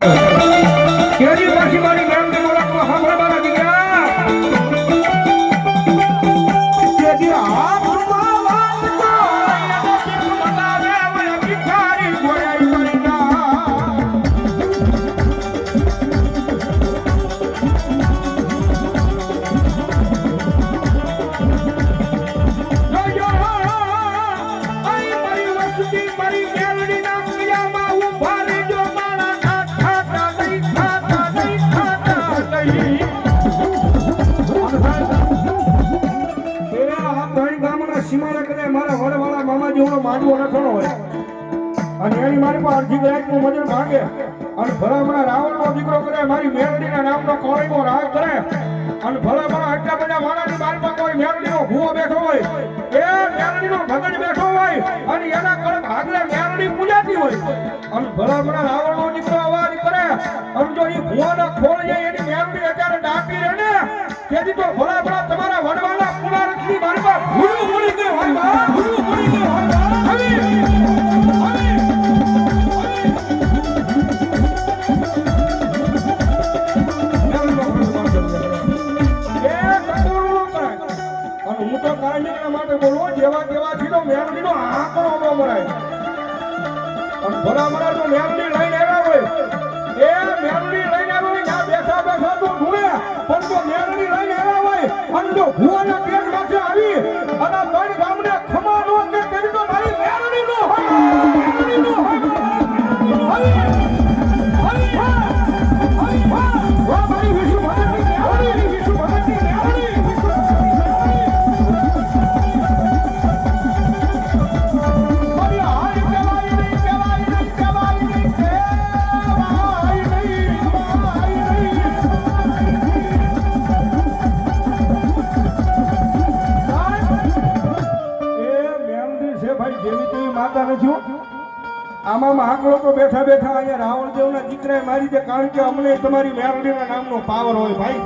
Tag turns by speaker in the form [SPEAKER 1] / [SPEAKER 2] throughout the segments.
[SPEAKER 1] કેરી પાછી મારી મેલડી બોલાવો સાંભળ મારા દીકરા કેદી આત્મા વાત તો એનો ચિત્ત બતાવે મને ભિખારી ગોળાઈ કરી માંડવો નખણો હોય અને એની મારી પાસે અડધી કલાકનું મજૂર માંગે અને ભલામણા રાવણનો દીકરો કરે મારી મેલડીના નામનો કોળીનો રાગ કરે અને ભલામણા આટલા બધા માણસની મારી પાસે કોઈ મેલડીનો ભૂવો બેઠો હોય એ મેલડીનો ભગત બેઠો હોય અને એના કળ ભાગલે મેલડી પૂજાતી હોય અને ભલામણા રાવણનો દીકરો અવાજ કરે અને જો એ ભૂવાના ખોળ જાય એની મેલડી અત્યારે ડાકી રહે ને તેથી તો ભલામણા તમારા વડવાના પુનારથની મારી પાસે ભૂલું પડી ગયું હોય બા ભૂલું પડી ગયું હોય માટે બોલો જેવા જેવા થી તો મેલડી નો આંકડો ન મરાય અને ભલામણા તો મેલડી લઈને આવ્યા હોય એ મેલડી લઈને આવ્યા હોય ત્યાં બેઠા બેઠા તો ઢૂળે પણ જો મેલડી લઈને આવ્યા હોય અને જો ભુવાના પેટ પાસે આવી અને ત્રણ ગામને ખમા નો કે કરી તો મારી મેલડી નો હોય મેલડી નો હોય મારી વિષ્ણુ ભગતની મેલડી વિષ્ણુ ભગતની મેલડી આમાં આંકડો તો બેઠા બેઠા અહીંયા રાવણ દેવના દીકરાએ મારી દે કારણ કે અમને તમારી મેલડીના નામનો પાવર હોય ભાઈ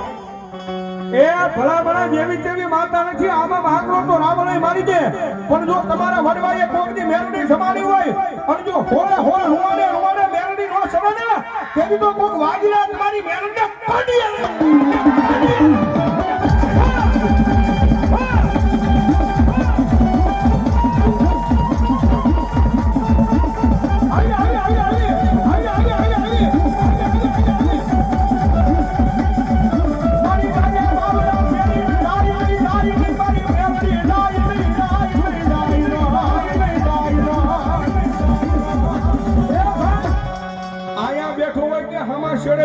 [SPEAKER 1] એ ભલામણા જેવી તેવી માતા નથી આમાં આંકડો તો રાવણે મારી દે પણ જો તમારા વડવાએ કોકની મેલડી સમાડી હોય અને જો હોળે હોળે રૂવાડે મેલડી નો સમજે તેથી તો કોક વાજીને તમારી મેલડીને કાઢી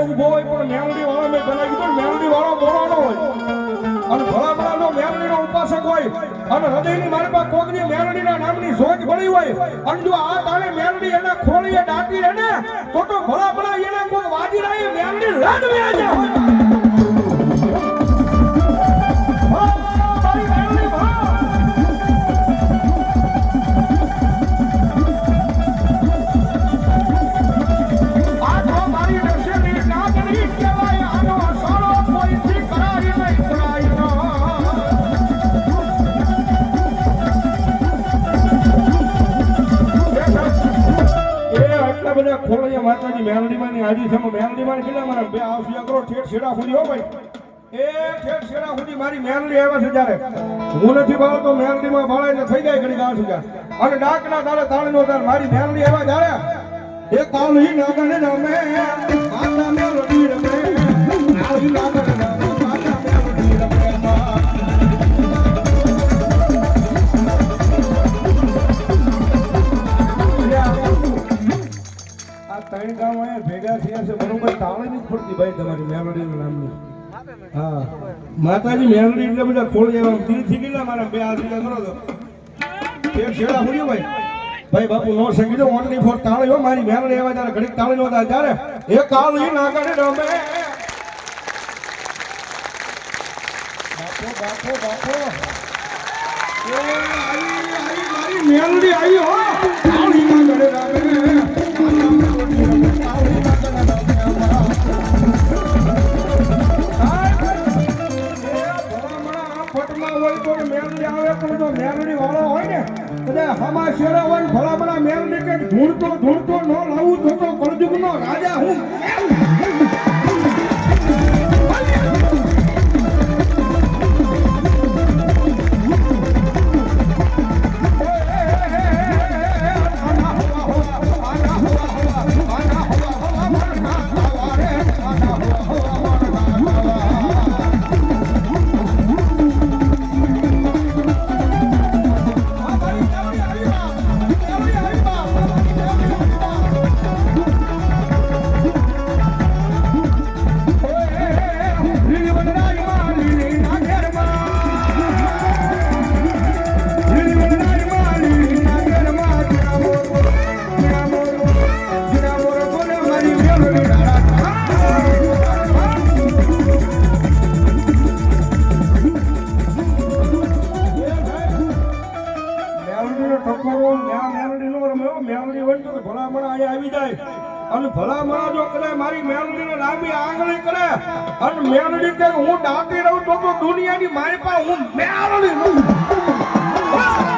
[SPEAKER 1] ઉભો હોય પણ મેલડી વાળો મેં બનાવી દીધો મેલડી વાળો બોલાનો હોય અને ભલામણાનો મેલડીનો ઉપાસક હોય અને હૃદયની મારી પાસે કોકની મેલડીના નામની સોચ પડી હોય અને જો આ તાણે મેલડી એના ખોળીએ ડાટી રહે ને તો ભલામણા એને કોક વાજી રહે મેલડી લડવે આજે હોય ખોળિયા માતાજી મેલડીમાં ની હાજી છે મેલડીમાં કેટલા મારા બે આવસિયા કરો ઠેઠ છેડા સુધી હો ભાઈ એ ઠેઠ છેડા સુધી મારી મેલડી આવે છે જ્યારે હું નથી ભાવ તો મેલડીમાં ભાળે એટલે થઈ જાય ઘડી ગાળ સુધા અને ડાકના તાળે તાળનો તાર મારી મેલડી આવે જ્યારે એ કાળી નાગણ રમે માતા મેલડી રમે કાળી નાગણ રમે માતા મેલડી રમે ત્રણ ગામ અહીંયા ભેગા થયા છે બરોબર તાળી નથી પડતી ભાઈ તમારી મેલડીના નામની હા માતાજી મેલડી એટલે બધા ખોળી એવા દિલથી ગયેલા મારા બે હાથ બીજા કરો તો એક છેડા હુડ્યો ભાઈ બાપુ નો સંગીતો ઓનલી ફોર તાળી હો મારી મેલડી એવા ત્યારે ઘડીક તાળી નો થાય ત્યારે એ કાળી નાગણ રમે બાપો એ મારી મેલડી આવી હો કાળી નાગણ રમે મેલડી વાળો હોય ને બધા હમા શેરા હોય ભલામણા મેલડી કે ઢૂંઢતો ન લાવું તો કળજુગ નો રાજા હું ભલામણા જો કરે મારી મેલડીને લાંબી આંગળી કરે અને મેલડી કે હું દાટી રહું તો દુનિયાની મારી પાસે હું મેલડી